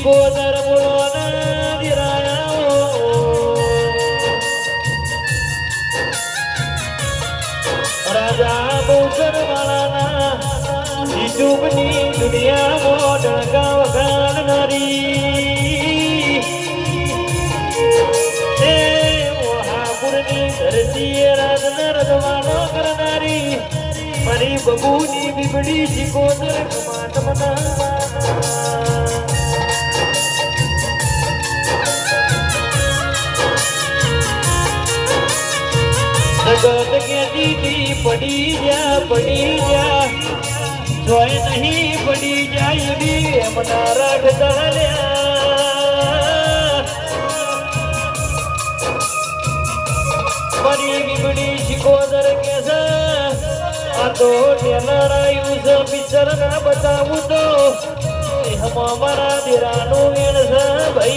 શિકોદર બોલો ને દિરાયા રાજા બહુચર વાળાના યુટ્યુબની દુનિયામાં ડણકા વગાડનારી એ વહાપુરની ધરતીએ રાજને રજવાડો કરનારી મારી બબુની બીબડી શિકોદર કમાટ જગત કે દીદી પડી જા જોય નહીં પડી જાય એવી એમના રાખતા મારી બીબડી શિકોદર કે છે આ તો ટેલર આવ્યું છે પિક્ચર ના બતાવું તો અમારા દેરાનું વેણ છે ભાઈ